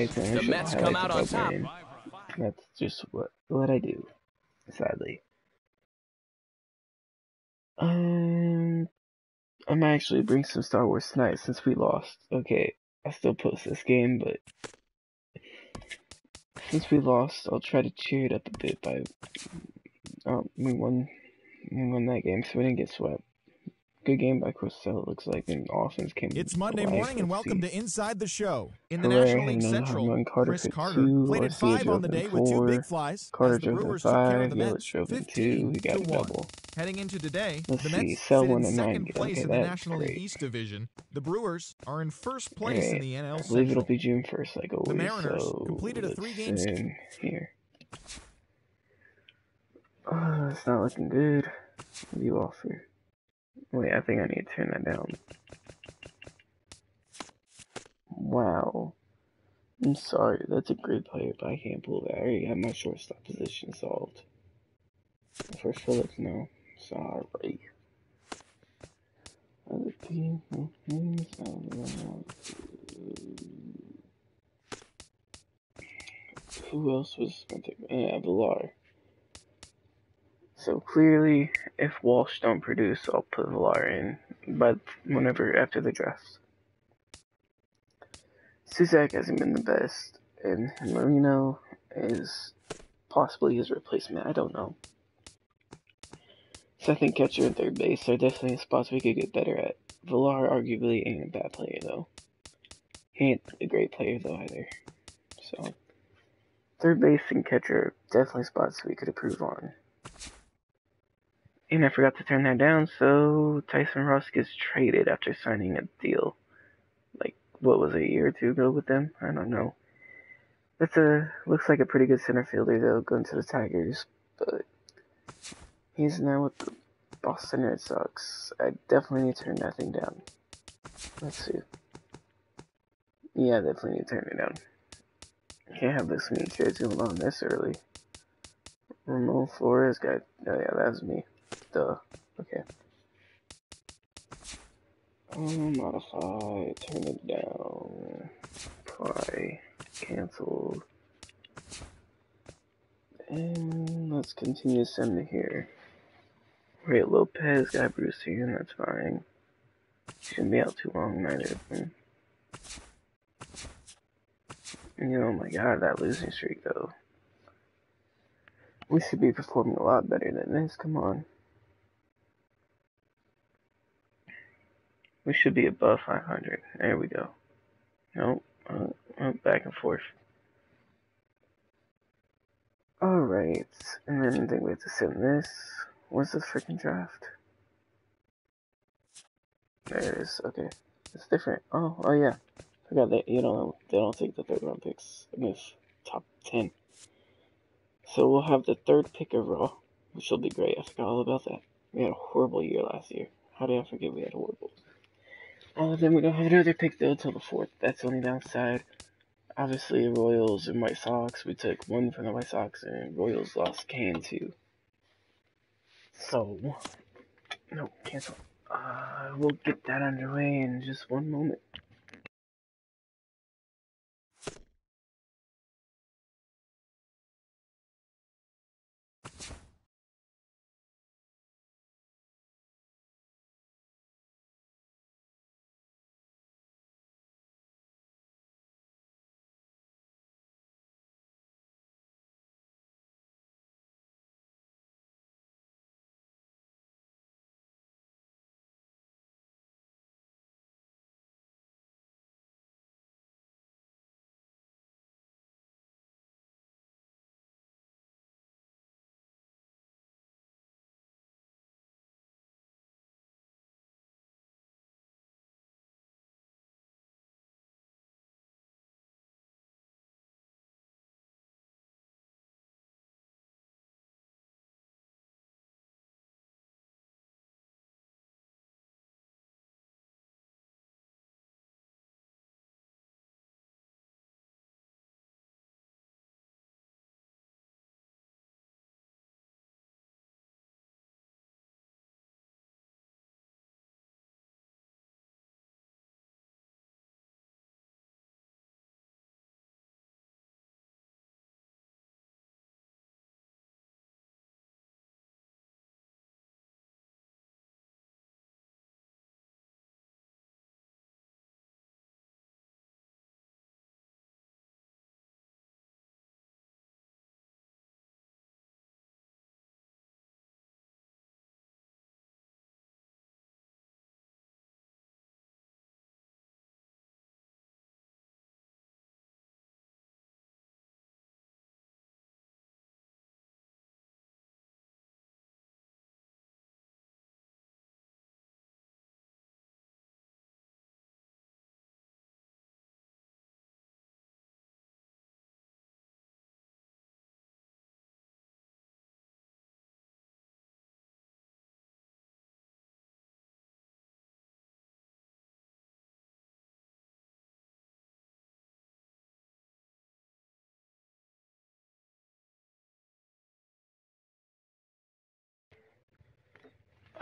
White and I The should Mets come highlight out the on top top. man. That's just what I do, sadly. I might actually bring some Star Wars tonight since we lost. Okay, I'll still post this game, but since we lost, I'll try to cheer it up a bit by we won that game, so we didn't get swept. Good game by Crosell, looks like, and offense came It's Monday alive. morning, and welcome to Inside the Show. In the Hooray, National League another home Central, run. Carter Chris hit Carter 2, plated Garcia 5 on drove the in day with 2 4, big flies Carter as the drove in Brewers took care of 5, the Yelich Mets drove in 2, he got a 15-1. double. Heading into today, Let's the see, Mets Sell sit in won a 9 second game. place Okay, in the that's National League great. East Division. The Brewers are in first place in Alright, the NL I believe it'll Central. be June 1st, like The always, Mariners so completed a let's 3-game in here. It's not looking good. You offer. Wait, I think I need to turn that down. Wow. I'm sorry, that's a great player, but I can't pull that. I already have my shortstop position solved. For Phillips, no. Sorry. Other team. Who else was my pick? Villar. So clearly, if Walsh don't produce, I'll put Villar in. But whenever after the draft. Suzak hasn't been the best, and Marino is possibly his replacement. I don't know. Second catcher and third base are definitely spots we could get better at. Villar arguably ain't a bad player though. He ain't a great player though either. So third base and catcher definitely spots we could improve on. And I forgot to turn that down, so Tyson Ross gets traded after signing a deal. Like, what was it, a year or two ago with them? I don't know. Looks like a pretty good center fielder though, going to the Tigers, but he's now with the Boston Red Sox. I definitely need to turn that thing down. Let's see. Yeah, I definitely need to turn it down. Can't have this many trades going on this early. Ramon Flores got. Oh yeah, that's me. Duh. Okay. Modify. Turn it down. Apply. Cancelled. And let's continue to send it here. Ray Lopez got Bruce here, and that's fine. Shouldn't be out too long, neither of them. Oh my god, that losing streak though. We should be performing a lot better than this, come on. We should be above 500. There we go. Nope. Back and forth. Alright. And then I think we have to send this. What's the freaking draft? There it is. Okay. It's different. Oh yeah. Forgot that they don't take the third round picks in this top 10. So we'll have the third pick overall, which will be great. I forgot all about that. We had a horrible year last year. How did I forget we had horrible? Then we don't have another pick though until the 4th. That's the only downside. Obviously, Royals and White Sox. We took one from the White Sox, and Royals lost Kane too. So, no, cancel. We'll get that underway in just one moment.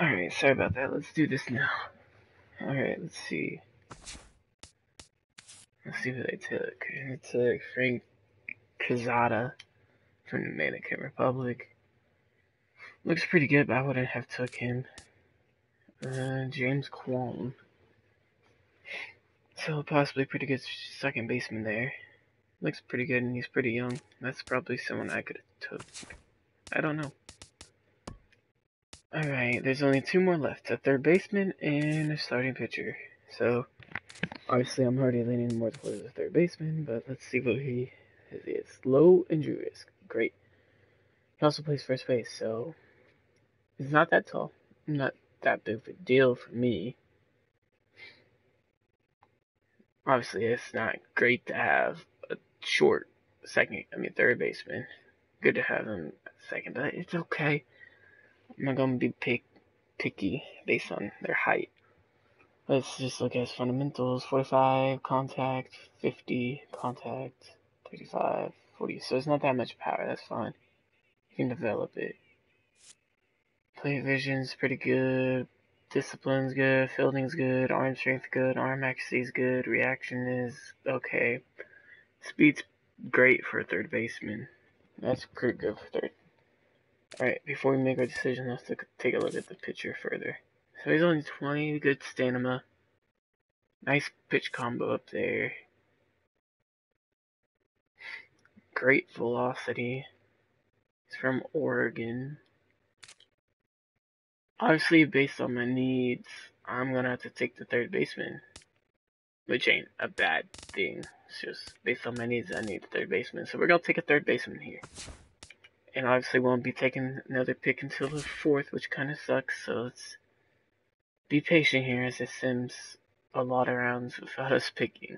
Alright, sorry about that. Let's do this now. Alright, let's see. Let's see who they took. They took Frank Quezada from the Dominican Republic. Looks pretty good, but I wouldn't have took him. James Kwon. So possibly pretty good second baseman there. Looks pretty good, and he's pretty young. That's probably someone I could have took. I don't know. Alright, there's only two more left. A third baseman and a starting pitcher. So, obviously I'm already leaning more towards the third baseman, but let's see what he is. Low injury risk. Great. He also plays first base, so he's not that tall. Not that big of a deal for me. Obviously, it's not great to have a short third baseman. Good to have him at second, but it's okay. I'm not going to be picky based on their height. Let's just look at his fundamentals. 45 contact, 50 contact, 35, 40. So it's not that much power. That's fine. You can develop it. Plate vision's pretty good. Discipline's good. Fielding's good. Arm strength good. Arm accuracy is good. Reaction is okay. Speed's great for a third baseman. That's pretty good for third. Alright, before we make our decision, let's take a look at the pitcher further. So he's only 20, good stamina. Nice pitch combo up there. Great velocity. He's from Oregon. Obviously, based on my needs, I'm going to have to take the third baseman. Which ain't a bad thing. It's just based on my needs, I need a third baseman. So we're going to take a third baseman here. And obviously won't be taking another pick until the fourth, which kind of sucks. So let's be patient here as it sims a lot of rounds without us picking.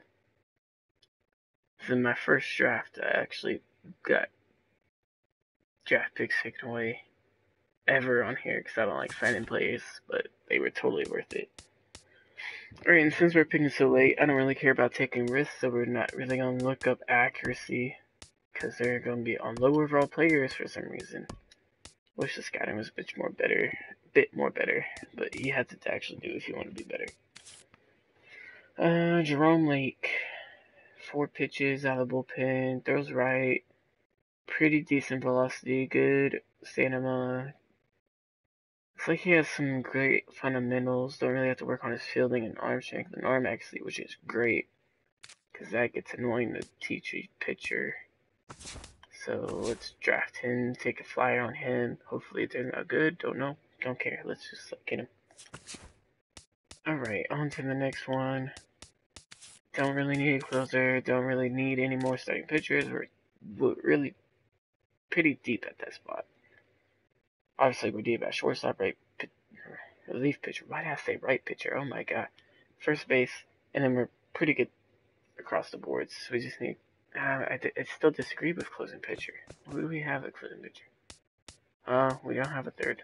This is my first draft. I actually got draft picks taken away ever on here because I don't like finding players, but they were totally worth it. Alright, and since we're picking so late, I don't really care about taking risks, so we're not really going to look up accuracy because they're going to be on low overall players for some reason. Wish the scouting was a bit more better, but you had to actually do if you want to be better. Jerome Lake, 4 pitches out of the bullpen, throws right, pretty decent velocity, good stamina. Looks like he has some great fundamentals, don't really have to work on his fielding and arm strength and arm accuracy, which is great, because that gets annoying to teach a pitcher. So let's draft him, take a flyer on him. Hopefully it turns out good. Don't know. Don't care. Let's just get him. Alright, on to the next one. Don't really need a closer. Don't really need any more starting pitchers. We're really pretty deep at that spot. Obviously we're deep at shortstop, relief pitcher. Why did I say right pitcher? Oh my god. First base. And then we're pretty good across the board. So we just need... I still disagree with closing pitcher. Who do we have at closing pitcher? We don't have a third.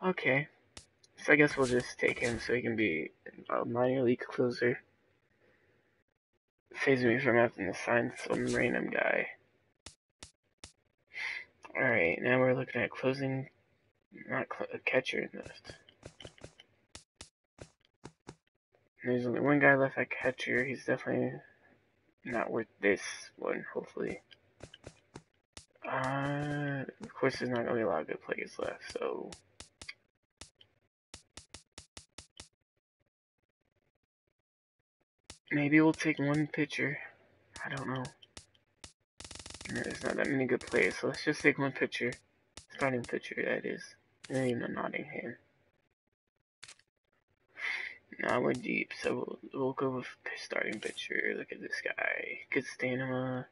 Okay. So I guess we'll just take him so he can be a minor league closer. Saves me from having to sign some random guy. Alright, now we're looking at closing, not a catcher left. There's only one guy left at catcher. He's definitely not worth this one, hopefully. Of course, there's not going to be a lot of good players left, so... maybe we'll take one pitcher. I don't know. There's not that many good players, so let's just take one pitcher. Starting pitcher, that is. And even a Nottingham. Now we're deep, so we'll go with starting pitcher. Look at this guy. Good stamina.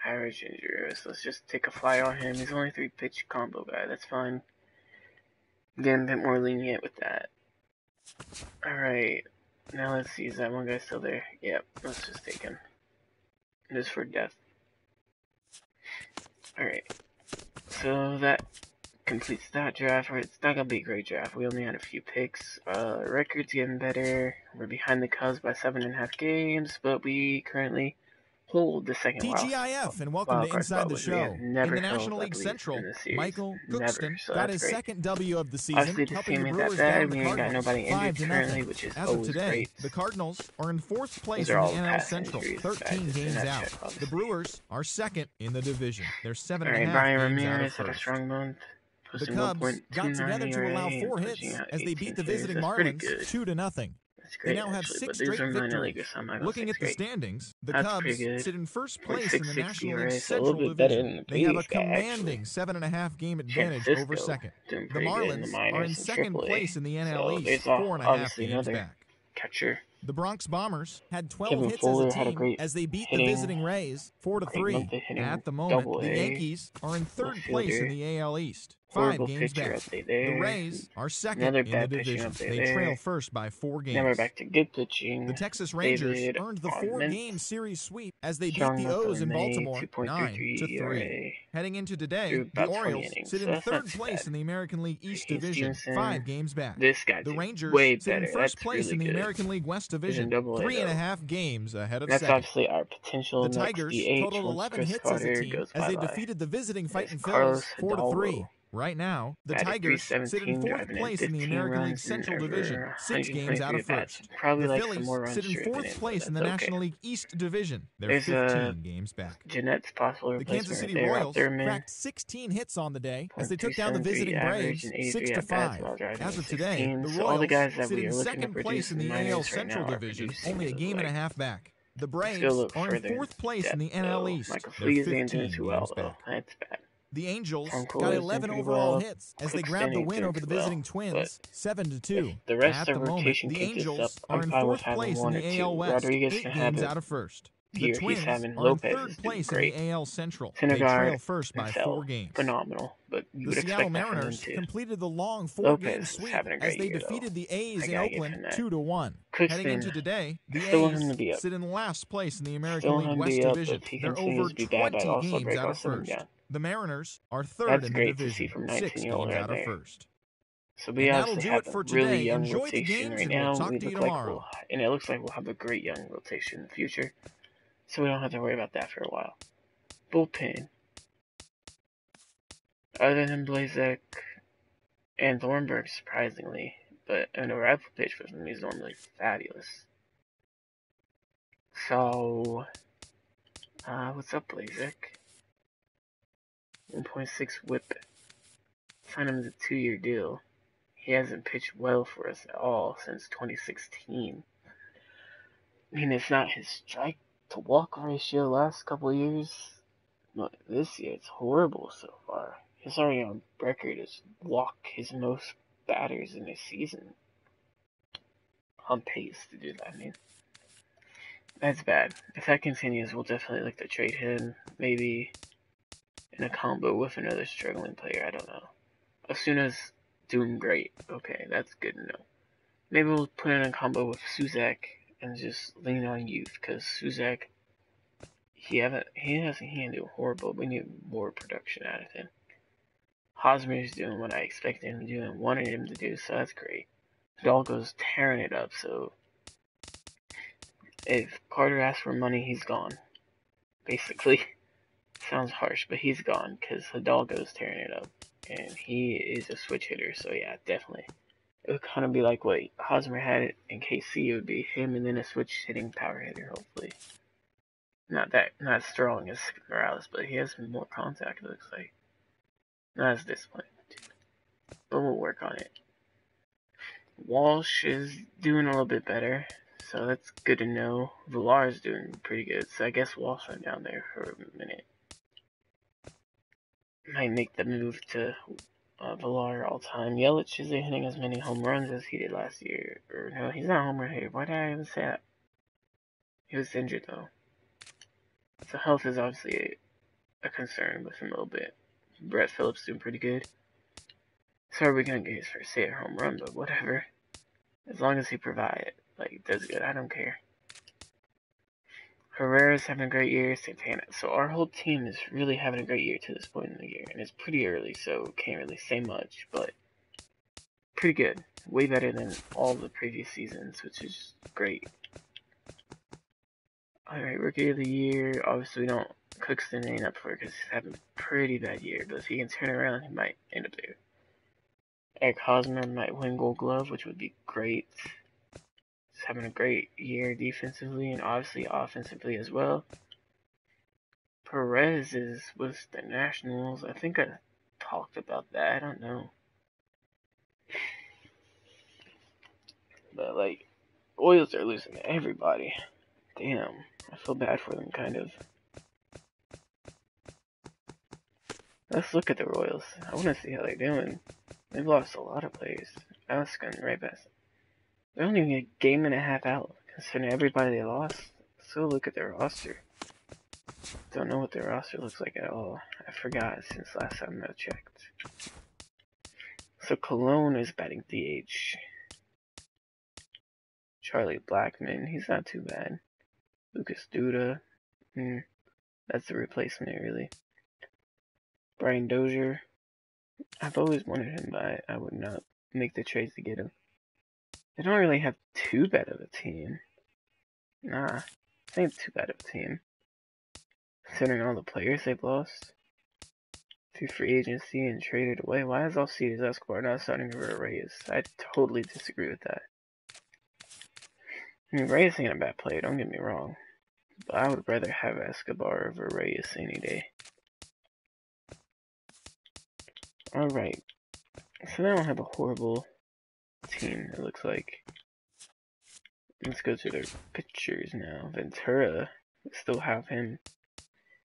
Average injury. So let's just take a flyer on him. He's only 3-pitch combo guy. That's fine. Getting a bit more lenient with that. Alright. Now let's see. Is that one guy still there? Yep. Let's just take him. Just for depth. Alright. So that completes that draft. It's not gonna be a great draft. We only had a few picks. Record's getting better. We're behind the Cubs by 7.5 games, but we currently hold the second TGIF, and welcome to wild card Inside spot, the which we have Show. never In the held, National I League believe, Central, in the series. Michael Never. Gookston So got that's his great. second W of the season, Obviously, the helping team the ain't that Brewers bad. down the We ain't got Cardinals nobody injured 5-0. currently, which is As of always today, great. the Cardinals are in 4th place Those are in the all NL past Central, injuries. 13 Just in games that out. check, obviously. The Brewers are second in the division. They're All 7.5 right, Brian games out of Ramirez had a first. strong month. The Posting Cubs got 1.29 together to allow ERA 4 and hits pushing out as they 18 beat the saves. visiting That's pretty Marlins good. 2-0. That's They great, now have actually. 6 But these straight are minor victories. leaguers, so I'm not gonna Looking say at the great. standings, the That's Cubs pretty good. sit in first place in the 0.66 National League ERA, so a little Central bit better Division. than the They have a previous guy, actually. commanding 7.5 game San advantage over Francisco second. doing The pretty good in the Marlins are in minors in second place AAA. in the NL So East, there's 4.5 obviously games another back. catcher. The Bronx Bombers had 12 Kevin hits as a Fuller had a team great as they beat the hitting, visiting Rays great 4-3. month of hitting, At the moment, the Double-A, Yankees are in left third place in fielder. the AL East, 5 Horrible games pitcher back. update The there. Rays are second Another in the bad pitching division. update They there. trail first by 4 Now we're games. back to good pitching. The Texas Rangers David earned the on Mint. 4-game series sweep as they beat Strong the month O's of in May, Baltimore 2.33 9-3. ERA. Heading into Threw today, the about 20 Orioles innings, sit so in that's not third too place bad. in the American League East Chase Division, Stevenson, 5 games back. this guy The did Rangers way sit in better. first That's place really in the good. American League West He's Division, in Double-A, 3.5 games ahead of That's second. obviously our potential The next Tigers DH totaled once 11 Chris hits as a Carter team goes as they bye-bye. defeated the visiting There's Fightin' Carlos Phils Hidalgo. 4-3. Right now, the Batted Tigers sit in 317, fourth driving in place in the 15 American League runs in Central over Division, 6 games out 123 of at-bats. first. Probably The like some Phillies more runs sit in driven fourth in, place but in the that's okay. National League East Division. They're There's 15 games back. Jeanette's possible The replacement Kansas City right there. Royals Thurman, cracked 16 hits on the day as they took down the .273 visiting average Braves and 83 at-bats 6-5. while driving As in of today, 16. the So all the Royals guys that sit we in are looking to second produce place in in the the AL minors right Central now are Division, producing. only a It game and a like. half back. The Let's go Braves look are in further in fourth place in depth, the NL though. East. Michael They're Fleas ain't 15 doing too games well, though. back. That's bad. The Angels Tom got Cooley's doing 11 pretty overall well. hits as they Clixton grabbed the ain't win doing over the too well. visiting But Twins 7-2. if the rest At of the the moment, rotation the keeps this up, Angels are I'm in fine with fourth having place in one or the two. AL West, Rodriguez 8 can have games the out of first. The year he's Twins having. are in Lopez third is doing place in great. the AL Central. They Syndergaard trail first by 4 games. phenomenal, but you The would Seattle expect that from them Mariners too. completed the long 4-game Lopez is sweep having a as great they year, though. defeated the A's I in gotta give Oakland him that. 2-1. Heading into Clixton, today, the still want him A's to be up. sit in last place in the American Still want League him to West be up, but Division. if he They're continues over to be bad, I'd 20 also games break out all of sitting first. down. The Mariners are third That's in the great to see division, from 6 19-year-old games right out of there. first. So we And that'll obviously do have it a for really today. young Enjoy the rotation games, right and we'll now. talk We to you look like tomorrow. and it looks like we'll have a great young rotation in the future. So we don't have to worry about that for a while. Bullpen. Other than Blazek and Thornburg, surprisingly, but in a rifle pitch for him, he's normally fabulous. So, what's up, Blazek? 1.6 whip. Signed him to a 2-year deal. He hasn't pitched well for us at all since 2016. I mean, it's not his strike to walk ratio last couple of years, but this year it's horrible so far. He's already on record as walk his most batters in a season. On pace to do that, I mean. That's bad. If that continues, we'll definitely look to trade him, maybe in a combo with another struggling player, I don't know. Asuna's doing great. Okay, that's good to know. Maybe we'll put in a combo with Suzak and just lean on youth, because Suzak, he ain't doing horrible. We need more production out of him. Hosmer's doing what I expected him to do and wanted him to do, so that's great. Hidalgo's tearing it up, so if Carter asks for money, he's gone. Basically. Sounds harsh, but he's gone, because Hidalgo's tearing it up. And he is a switch hitter, so yeah, definitely. It would kind of be like what Hosmer had in KC. It would be him and then a switch hitting power hitter, hopefully. Not as strong as Morales, but he has more contact, it looks like. Not as disciplined, but we'll work on it. Walsh is doing a little bit better, so that's good to know. Villar is doing pretty good, so I guess Walsh went down there for a minute. Might make the move to Villar all time. Yelich isn't hitting as many home runs as he did last year. Or no, he's not a home run hitter. Why did I even say that? He was injured though. So health is obviously a concern with him a little bit. Brett Phillips doing pretty good. So are we gonna get his first hit home run, but whatever. As long as he provides, does good, I don't care. Herrera's having a great year, Santana. So our whole team is really having a great year to this point in the year. And it's pretty early, so can't really say much, but pretty good. Way better than all the previous seasons, which is great. Alright, Rookie of the Year. Obviously, we don't Cookston ain't up for it because he's having a pretty bad year. But if he can turn around, he might end up there. Eric Hosmer might win Gold Glove, which would be great. He's having a great year defensively and obviously offensively as well. Perez is with the Nationals. I think I talked about that. I don't know. But, like, Royals are losing to everybody. Damn. I feel bad for them, kind of. Let's look at the Royals. I want to see how they're doing. They've lost a lot of players. I was going right past them. They're only a game and a half out, considering everybody they lost. So look at their roster. Don't know what their roster looks like at all. I forgot since last time I checked. So Cologne is batting DH. Charlie Blackmon, he's not too bad. Lucas Duda, that's the replacement really. Brian Dozier, I've always wanted him, but I would not make the trades to get him. They don't really have too bad of a team. Nah, it ain't too bad of a team. Considering all the players they've lost through free agency and traded away. Why is Alcides Escobar not starting over Reyes? I totally disagree with that. I mean, Reyes ain't a bad player, don't get me wrong. But I would rather have Escobar over Reyes any day. Alright. So they don't have a horrible team, it looks like. Let's go to their pitchers now. Ventura, we still have him.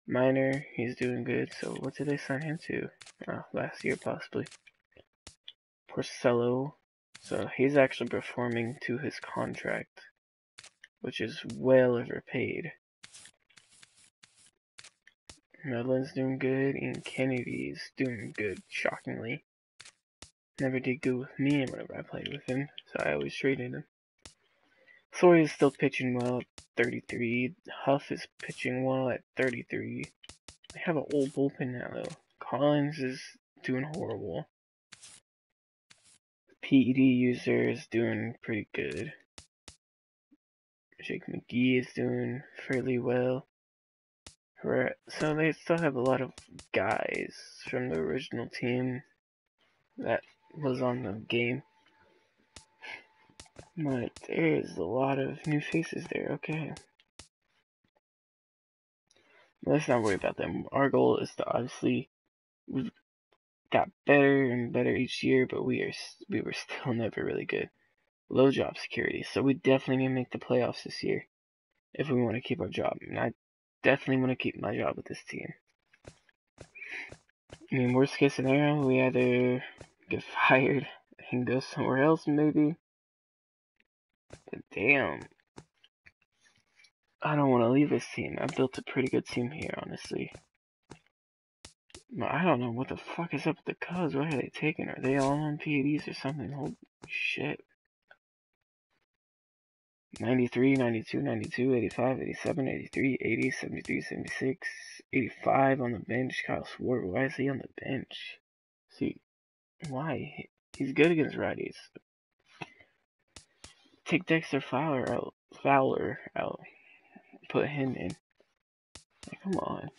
Minor, he's doing good. So what did they sign him to? Last year possibly. Porcello, so he's actually performing to his contract, which is well overpaid. Medlin's doing good, and Kennedy's doing good, shockingly. Never did good with me whenever I played with him, so I always traded him. Sawyer is still pitching well at 33. Huff is pitching well at 33. They have an old bullpen now, though. Collins is doing horrible. PED user is doing pretty good. Jake McGee is doing fairly well. So they still have a lot of guys from the original team that was on the game. But there's a lot of new faces there, okay. Let's not worry about them. Our goal is to obviously, we've got better and better each year, but we were still never really good. Low job security, so we definitely need to make the playoffs this year if we want to keep our job. And I definitely want to keep my job with this team. I mean, worst case scenario, we either get fired and go somewhere else, maybe. But damn, I don't want to leave this team. I built a pretty good team here, honestly. But I don't know what the fuck is up with the Cubs. What are they taking? Are they all on PEDs or something? Holy shit. 93, 92, 92, 85, 87, 83, 80, 73, 76, 85 on the bench. Kyle Schwarber, why is he on the bench? See, why? He's good against righties. Take Dexter Fowler out. Put him in. Like, come on.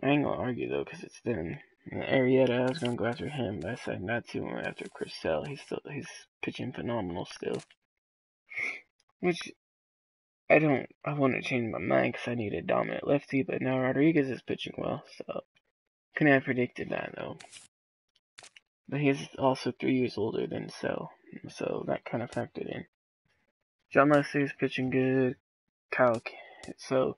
I ain't gonna argue though, cause it's them. Arrieta, I was gonna go after him, but I said not to. Went after Chris Sale. He's pitching phenomenal still. Which I want to change my mind because I need a dominant lefty, but now Rodriguez is pitching well, so couldn't have predicted that though. But he's also 3 years older than Sale, so that kind of factored in. John Lester's pitching good. So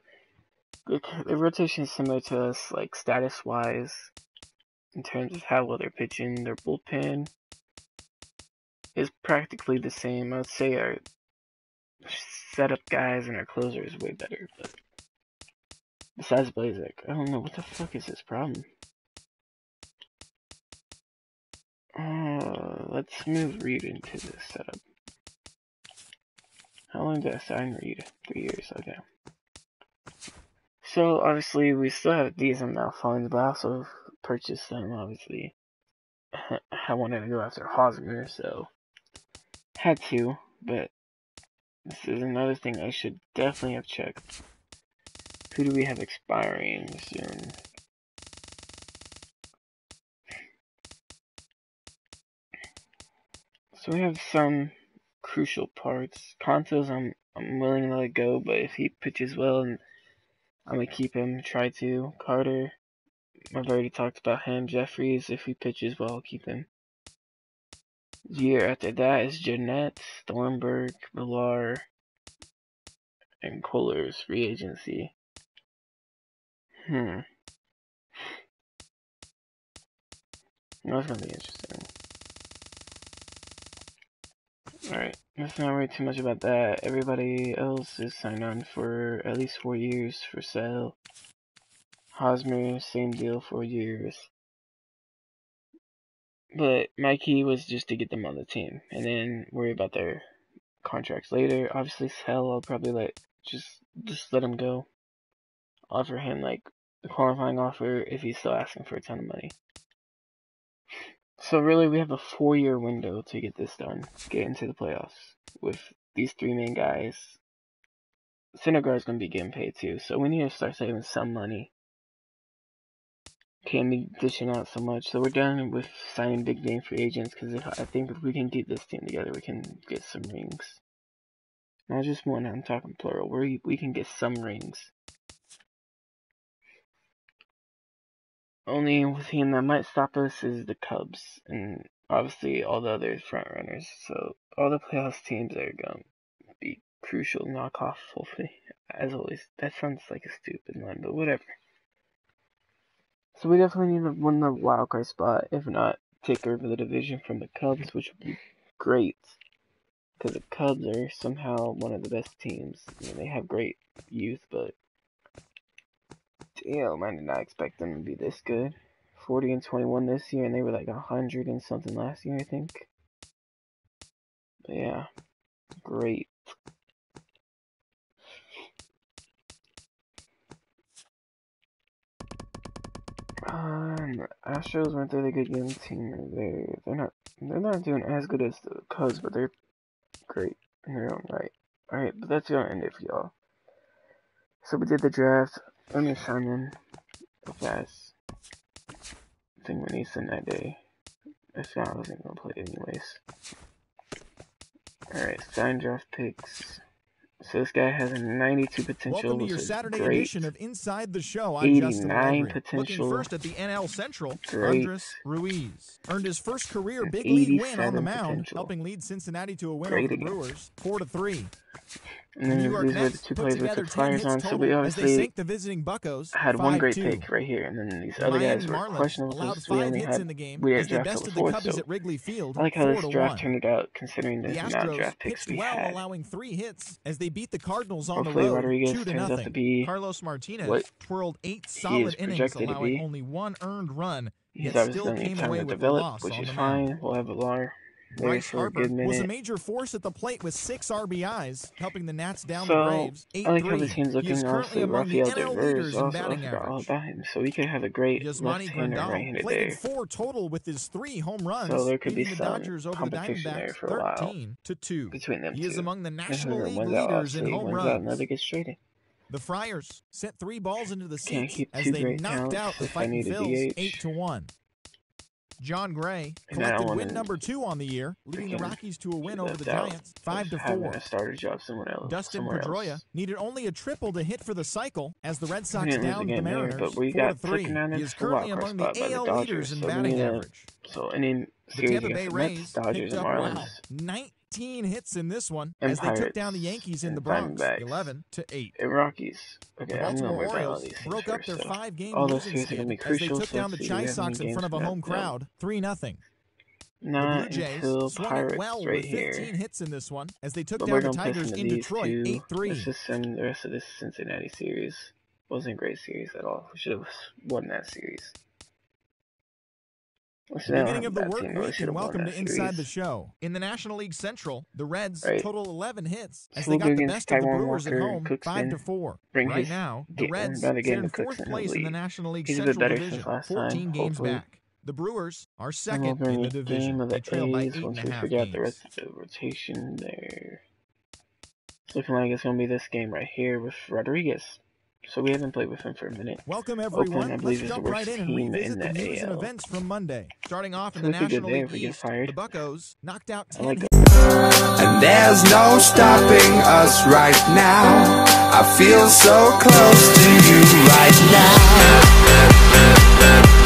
the rotation is similar to us, like status-wise, in terms of how well they're pitching. Their bullpen is practically the same. I would say our setup guys and our closer is way better, but besides Blazek, I don't know what the fuck is his problem. Let's move Reed into this setup. How long did I sign Reed? 3 years, okay. So obviously we still have decent amount of funds, but I also purchased them. Obviously, I wanted to go after Hosmer, so had to, but This is another thing I should definitely have checked. Who do we have expiring soon? So we have some crucial parts. Contos, I'm willing to let it go, but if he pitches well, and I'm gonna keep him. Try to. Carter, I've already talked about him. Jeffries, if he pitches well, I'll keep him. The year after that is Jeanette, Thornburg, Villar, and Kohler's free agency. That's gonna be interesting. Alright, let's not worry too much about that. Everybody else is signed on for at least 4 years for sale. Hosmer, same deal, 4 years. But my key was just to get them on the team, and then worry about their contracts later. Obviously, Sell, I'll probably just let him go. Offer him like the qualifying offer if he's still asking for a ton of money. So really, we have a 4-year window to get this done, get into the playoffs with these 3 main guys. Syndergaard's gonna be getting paid too, so we need to start saving some money. Can't be dishing out so much. So we're done with signing big name free agents, because I think if we can keep this team together, we can get some rings. Not just one, I'm talking plural. We can get some rings. Only team that might stop us is the Cubs, and obviously all the other front runners. So all the playoffs teams are going to be crucial knockoff, hopefully. As always, that sounds like a stupid line, but whatever. So we definitely need to win the wild card spot. If not, take over the division from the Cubs, which would be great. Because the Cubs are somehow one of the best teams. I mean, they have great youth, but damn, I did not expect them to be this good. 40-21 this year, and they were like 100 and something last year, I think. But yeah, great. Astros weren't they the good young team? They're not doing as good as the Cubs, but they're great in their own right. Alright, but that's gonna end it for y'all. So we did the draft. Let me sign in fast. I think we need some that day. If not, I wasn't gonna play it anyways. Alright, sign draft picks. So this guy has a 92 potential. Welcome to your Saturday great. edition of Inside the Show. I'm Justin 89 Landry. potential. Looking first at the NL Central, Great. Andres Ruiz earned his first career big league win on the mound, potential. helping lead Cincinnati to a win Great over the again. Brewers, 4-3. And then these were the 2 players with the Flyers on, so we obviously the visiting Buccos, had one great pick right here, and then these other guys were questionable, so we only had we had draft till the 4th, so I like how this draft turned out, considering the amount of draft picks we had. Allowing 3 hits as they beat the Cardinals on Hopefully the road, Rodriguez turns out to be Carlos Martinez what twirled 8 he solid is innings, projected to allowing be. only 1 earned run, He's yet obviously still going to need came time away to with the develop, loss which on is the fine. mound. We'll have Villar there Bryce for Harper a good minute. was a major force at the plate with 6 RBIs, helping the Nats down the So, Braves 8-3. I like how the team's He is looking. currently Obviously, among the Rafael NL Devers leaders in also, I batting forgot all average. about him. So we could have a great Yasmani left-hander and Grandal right-hander plated there. 4 total with his 3 home runs, So there could be beating the some Dodgers over the competition there Diamondbacks for a while 13-2. between them He two. is among the And National whoever League wins out, leaders in obviously, home wins out, runs. another gets traded. The Friars sent 3 balls into the Can't seats keep as 2 they great knocked talents out the if I Fighting need a Phils DH. 8-1. John Gray And I don't collected want win to number 2 on the year, leading the freaking Rockies to a win be over the left out Giants of having 5-4. a starter job somewhere else. Dustin Pedroia needed only a triple to hit for the cycle as the Red Sox We didn't lose downed the again there, Mariners but we got 4-3. taken down He in is the currently wild card among the spot by the AL Dodgers. leaders in So we batting need average. So any The series Tampa Bay against the Mets, Rays Dodgers, picked and up Marlins, 19 hits in this one and as they took Pirates, down the Yankees in and the Bronx Diamondbacks, 11-8. and Rockies. The Okay, I'm gonna Baltimore worry about all Orioles these things broke up first. their So 5-game all those losing series are gonna be skid as they crucial. took So down let's the see, do we Chi have any Sox in games front of a coming home up? No. crowd 3-0. The Not Blue Jays until swung Pirates it well right with here. 15 hits in this one as they took But down we're the gonna play Tigers some of in these Detroit too. 8-3. Let's just send the rest of this Cincinnati series. Wasn't a great series at all. We should have won that series. The beginning of the work week, and welcome to Inside the Show. In the National League Central, the Reds total 11 hits as they got the best of the Brewers at home 5-4. Right now, the Reds sit in 4th place in the National League Central Division, 14 games back. The Brewers are second in the division. They trail by 8.5 once we figure out the games. rest of the rotation there. It's looking like it's going to be this game right here with Rodriguez. So we haven't played with him for a minute. Welcome everyone. Oakland, I believe, is the worst team in the news AL. And events from Monday. Starting off in So the National League East, the Buccos knocked out 10. And there's no stopping us right now. I feel so close to you right now.